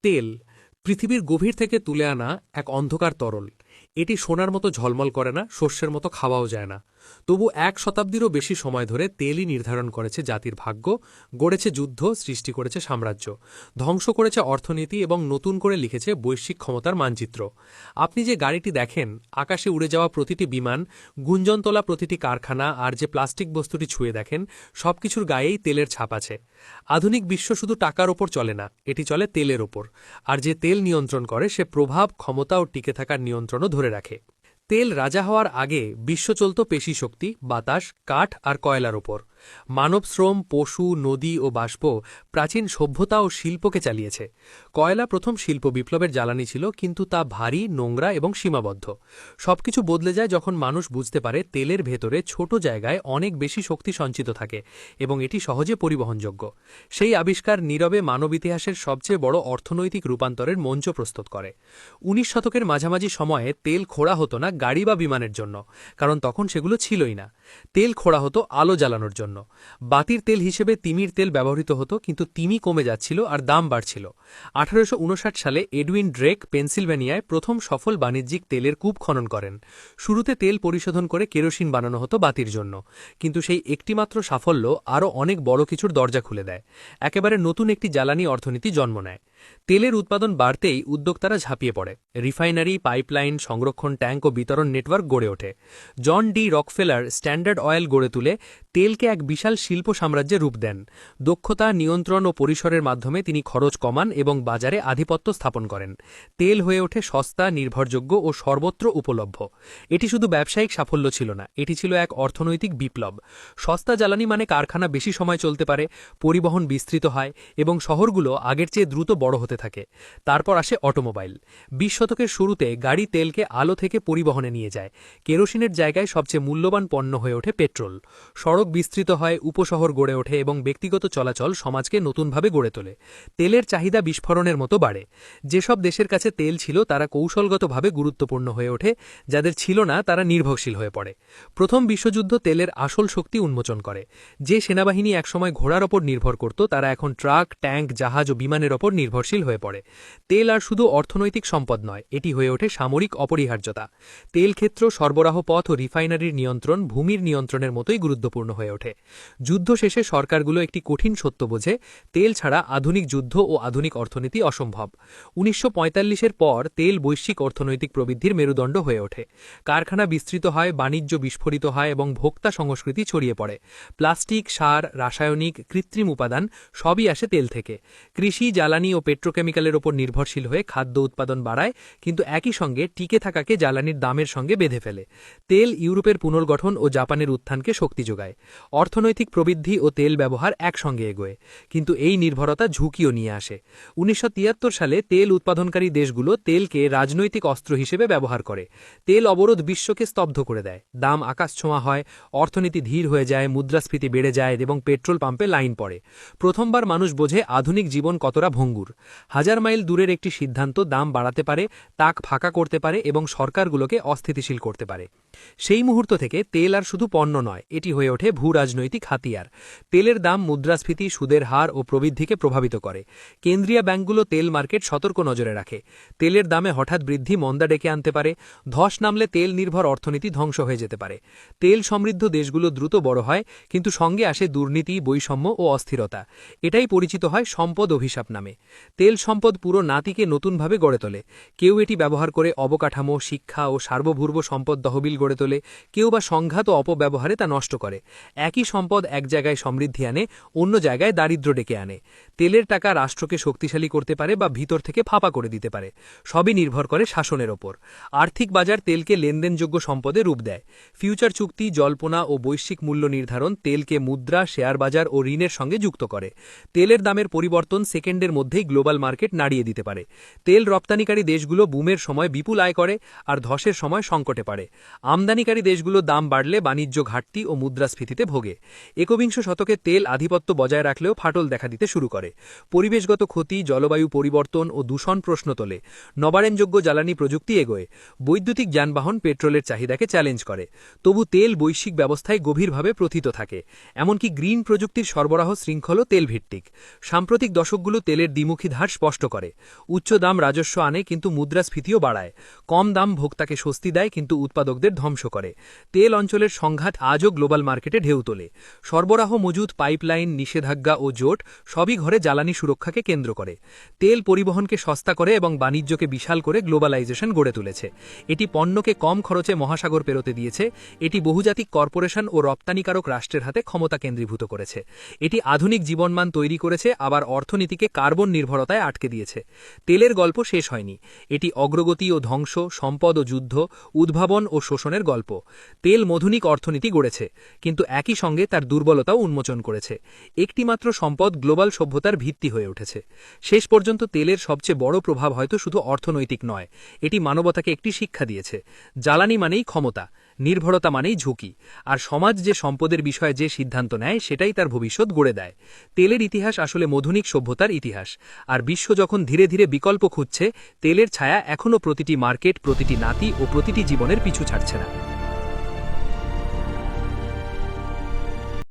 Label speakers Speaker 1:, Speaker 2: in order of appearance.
Speaker 1: তেল পৃথিবীর গভীর থেকে তুলে আনা এক অন্ধকার তরল। এটি সোনার মতো ঝলমল করে না, শস্যের মতো খাওয়াও যায় না। তবু 1 শতাব্দীরও বেশি সময় ধরে তেলই নির্ধারণ করেছে জাতির ভাগ্য, গড়েছে যুদ্ধ, সৃষ্টি করেছে সাম্রাজ্য, ধ্বংস করেছে অর্থনীতি এবং নতুন করে লিখেছে বৈশ্বিক ক্ষমতার মানচিত্র। আপনি যে গাড়িটি দেখেন, আকাশে উড়ে যাওয়া প্রতিটি বিমান, গুঞ্জন তোলা প্রতিটি কারখানা আর যে প্লাস্টিক বস্তুটি ছুঁয়ে দেখেন, সবকিছুর গায়েই তেলের ছাপ আছে। আধুনিক বিশ্ব শুধু টাকার ওপর চলে না, এটি চলে তেলের ওপর। আর যে তেল নিয়ন্ত্রণ করে সে প্রভাব, ক্ষমতা ও টিকে থাকার নিয়ন্ত্রণও ধরে রাখে। তেল রাজা হওয়ার আগে বিশ্ব চলত পেশিশক্তি, বাতাস, কাঠ আর কয়লার ওপর। মানব শ্রম, পশু, নদী ও বাষ্প প্রাচীন সভ্যতা ও শিল্পকে চালিয়েছে। কয়লা প্রথম শিল্প বিপ্লবের জ্বালানি ছিল, কিন্তু তা ভারী, নোংরা এবং সীমাবদ্ধ। সবকিছু বদলে যায় যখন মানুষ বুঝতে পারে তেলের ভেতরে ছোট জায়গায় অনেক বেশি শক্তি সঞ্চিত থাকে এবং এটি সহজে পরিবহনযোগ্য। সেই আবিষ্কার নীরবে মানব ইতিহাসের সবচেয়ে বড় অর্থনৈতিক রূপান্তরের মঞ্চ প্রস্তুত করে। ১৯ শতকের মাঝামাঝি সময়ে তেল খোঁড়া হতো না গাড়ি বা বিমানের জন্য, কারণ তখন সেগুলো ছিলই না। তেল খোঁড়া হতো আলো জ্বালানোর জন্য। বাতির তেল হিসেবে তিমির তেল ব্যবহৃত হতো, কিন্তু তিমি কমে যাচ্ছিল আর দাম বাড়ছিল। ১৮৫৯ সালে এডউইন ড্রেক পেনসিলভেনিয়ায় প্রথম সফল বাণিজ্যিক তেলের কূপ খনন করেন। শুরুতে তেল পরিশোধন করে কেরোসিন বানানো হতো বাতির জন্য, কিন্তু সেই একটিমাত্র সাফল্য আরও অনেক বড় কিছুর দরজা খুলে দেয়। একেবারে নতুন একটি জ্বালানি অর্থনীতি জন্ম নেয়। তেলের উৎপাদন বাড়তেই উদ্যোক্তারা ঝাঁপিয়ে পড়ে। রিফাইনারি, পাইপলাইন, সংরক্ষণ ট্যাঙ্ক ও বিতরণ নেটওয়ার্ক গড়ে ওঠে। জন ডি রকফেলার স্ট্যান্ডার্ড অয়েল গড়ে তুলে তেলকে এক বিশাল শিল্প সাম্রাজ্যে রূপ দেন। দক্ষতা, নিয়ন্ত্রণ ও পরিসরের মাধ্যমে তিনি খরচ কমান এবং বাজারে আধিপত্য স্থাপন করেন। তেল হয়ে ওঠে সস্তা, নির্ভরযোগ্য ও সর্বত্র উপলব্ধ। এটি শুধু ব্যবসায়িক সাফল্য ছিল না, এটি ছিল এক অর্থনৈতিক বিপ্লব। সস্তা জ্বালানি মানে কারখানা বেশি সময় চলতে পারে, পরিবহন বিস্তৃত হয় এবং শহরগুলো আগের চেয়ে দ্রুত বড় হতে থাকে। তারপর আসে অটোমোবাইল। ২০ শতকের শুরুতে গাড়ি তেলকে আলো থেকে পরিবহনে নিয়ে যায়। কেরোসিনের জায়গায় সবচেয়ে মূল্যবান পণ্য হয়ে ওঠে পেট্রোল। সড়ক বিস্তৃত হয়, উপশহর গড়ে ওঠে এবং ব্যক্তিগত চলাচল সমাজকে নতুনভাবে গড়ে তোলে। তেলের চাহিদা বিস্ফোরণের মতো বাড়ে। যেসব দেশের কাছে তেল ছিল তারা কৌশলগতভাবে গুরুত্বপূর্ণ হয়ে ওঠে, যাদের ছিল না তারা নির্ভরশীল হয়ে পড়ে। প্রথম বিশ্বযুদ্ধ তেলের আসল শক্তি উন্মোচন করে। যে সেনাবাহিনী একসময় ঘোড়ার ওপর নির্ভর করত, তারা এখন ট্রাক, ট্যাঙ্ক, জাহাজ ও বিমানের ওপর নির্ভরশীল হয়ে পড়ে। তেল আর শুধু অর্থনৈতিক সম্পদ নয়, এটি হয়ে ওঠে সামরিক অপরিহার্যতা। তেল ক্ষেত্র, সরবরাহ পথ ও রিফাইনারির নিয়ন্ত্রণ ভূমির নিয়ন্ত্রণের মতোই গুরুত্বপূর্ণ হয়ে ওঠে। যুদ্ধ শেষে সরকারগুলো একটি কঠিন সত্য বোঝে, তেল ছাড়া আধুনিক যুদ্ধ ও আধুনিক অর্থনীতি অসম্ভব। ১৯৪৫-এর পর তেল বৈশ্বিক অর্থনৈতিক প্রবৃদ্ধির মেরুদণ্ড হয়ে ওঠে। কারখানা বিস্তৃত হয়, বাণিজ্য বিস্ফোরিত হয় এবং ভোক্তা সংস্কৃতি ছড়িয়ে পড়ে। প্লাস্টিক, সার, রাসায়নিক, কৃত্রিম উপাদান সবই আসে তেল থেকে। কৃষি, জ্বালানি ও পেট্রোকেমিক্যালের ওপর নির্ভরশীল হয়ে খাদ্য উৎপাদন বাড়ায়, কিন্তু একই সঙ্গে টিকে থাকাকে জ্বালানির দামের সঙ্গে বেঁধে ফেলে। তেল ইউরোপের পুনর্গঠন ও জাপানের উত্থানকে শক্তি যোগায়। অর্থনৈতিক প্রবৃদ্ধি ও তেল ব্যবহার একসঙ্গে এগোয়, কিন্তু এই নির্ভরতা ঝুঁকিও নিয়ে আসে। ১৯৭৩ সালে তেল উৎপাদনকারী দেশগুলো তেলকে রাজনৈতিক অস্ত্র হিসেবে ব্যবহার করে। তেল অবরোধ বিশ্বকে স্তব্ধ করে দেয়। দাম আকাশছোঁয়া হয়, অর্থনীতি ধীর হয়ে যায়, মুদ্রাস্ফীতি বেড়ে যায় এবং পেট্রোল পাম্পে লাইন পড়ে। প্রথমবার মানুষ বোঝে আধুনিক জীবন কতটা ভঙ্গুর। হাজার মাইল দূরের একটি সিদ্ধান্ত দাম বাড়াতে পারে, তাক ফাঁকা করতে পারে এবং সরকারগুলোকে অস্থিতিশীল করতে পারে। সেই মুহূর্ত থেকে তেল আর শুধু পণ্য নয়, এটি হয়ে ওঠে ভূ রাজনৈতিক হাতিয়ার। তেলের দাম মুদ্রাস্ফীতি, সুদের হার ও প্রবৃদ্ধিকে প্রভাবিত করে। কেন্দ্রীয় ব্যাংকগুলো তেল মার্কেট সতর্ক নজরে রাখে। তেলের দামে হঠাৎ বৃদ্ধি মন্দা ডেকে আনতে পারে। ধস নামলে তেল নির্ভর অর্থনীতি ধ্বংস হয়ে যেতে পারে। তেল সমৃদ্ধ দেশগুলো দ্রুত বড় হয়, কিন্তু সঙ্গে আসে দুর্নীতি, বৈষম্য ও অস্থিরতা। এটাই পরিচিত হয় সম্পদ অভিশাপ নামে। তেল সম্পদ পুরো নাতিকে নতুনভাবে গড়ে তোলে। কেউ এটি ব্যবহার করে অবকাঠামো, শিক্ষা ও সার্বভৌম সম্পদ তহবিল গড়ে তোলে, কেউ বা সংঘাত ও অপব্যবহারে তা নষ্ট করে। একই সম্পদ এক জায়গায় সমৃদ্ধি আনে, অন্য জায়গায় দারিদ্র্য ডেকে আনে। তেলের টাকা রাষ্ট্রকে শক্তিশালী করতে পারে বা ভিতর থেকে ফাঁপা করে দিতে পারে। সবই নির্ভর করে শাসনের ওপর। আর্থিক বাজার তেলকে লেনদেনযোগ্য সম্পদে রূপ দেয়। ফিউচার চুক্তি, জল্পনা ও বৈশ্বিক মূল্য নির্ধারণ তেলকে মুদ্রা, শেয়ার বাজার ও ঋণের সঙ্গে যুক্ত করে। তেলের দামের পরিবর্তন সেকেন্ডের মধ্যেই গ্লোবাল মার্কেট নাড়িয়ে দিতে পারে। তেল রপ্তানিকারী দেশগুলো বুমের সময় বিপুল আয় করে আর ধসের সময় সংকটে পড়ে। আমদানিকারী দেশগুলো দাম বাড়লে বাণিজ্য ঘাটতি ও মুদ্রাস্ফীতিতে ভোগে। একবিংশ শতকে তেল আধিপত্য বজায় রাখলেও ফাটল দেখা দিতে শুরু করে। পরিবেশগত ক্ষতি, জলবায়ু পরিবর্তন ও দূষণ প্রশ্ন তোলে। নবায়নযোগ্য জ্বালানি প্রযুক্তি এগোয়। বৈদ্যুতিক যানবাহন পেট্রোলের চাহিদাকে চ্যালেঞ্জ করে। তবু তেল বৈশ্বিক ব্যবস্থায় গভীরভাবে প্রথিত থাকে। এমনকি গ্রিন প্রযুক্তির সরবরাহ শৃঙ্খলও তেলভিত্তিক। সাম্প্রতিক দশকগুলো তেলের দ্বিমুখী মুদ্রামুখী ধার স্পষ্ট করে। উচ্চ দাম রাজস্ব আনে কিন্তু মুদ্রাস্ফীতিও বাড়ায়। কম দাম ভোক্তাকে স্বস্তি দেয় কিন্তু উৎপাদকদের ধ্বংস করে। তেল অঞ্চলের সংঘাত আজও গ্লোবাল মার্কেটে ঢেউ তোলে। সরবরাহ মজুত, পাইপলাইন, নিষেধাজ্ঞা ও জোট সবই ঘরে জ্বালানি সুরক্ষাকে কেন্দ্র করে। তেল পরিবহনকে সস্তা করে এবং বাণিজ্যকে বিশাল করে গ্লোবালাইজেশন গড়ে তুলেছে। এটি পণ্যকে কম খরচে মহাসাগর পেরোতে দিয়েছে। এটি বহুজাতিক কর্পোরেশন ও রপ্তানিকারক রাষ্ট্রের হাতে ক্ষমতা কেন্দ্রীভূত করেছে। এটি আধুনিক জীবনমান তৈরি করেছে, আবার অর্থনীতিকে কার্বন নির্ভরতায় আটকে দিয়েছে। তেলের গল্প শেষ হয়নি। এটি অগ্রগতি ও ধ্বংস, সম্পদ ও যুদ্ধ, উদ্ভাবন ও শোষণের গল্প। তেল মধুনিক অর্থনীতি গড়েছে, কিন্তু একই সঙ্গে তার দুর্বলতাও উন্মোচন করেছে। একটিমাত্র সম্পদ গ্লোবাল সভ্যতার ভিত্তি হয়ে উঠেছে। শেষ পর্যন্ত তেলের সবচেয়ে বড় প্রভাব হয়তো শুধু অর্থনৈতিক নয়, এটি মানবতাকে একটি শিক্ষা দিয়েছে। জ্বালানি মানেই ক্ষমতা, নির্ভরতা মানেই ঝুঁকি, আর সমাজ যে সম্পদের বিষয়ে যে সিদ্ধান্ত নেয় সেটাই তার ভবিষ্যৎ গড়ে দেয়। তেলের ইতিহাস আসলে মধুনিক সভ্যতার ইতিহাস, আর বিশ্ব যখন ধীরে ধীরে বিকল্প খুঁজছে, তেলের ছায়া এখনও প্রতিটি মার্কেট, প্রতিটি নাতি ও প্রতিটি জীবনের পিছু ছাড়ছে না।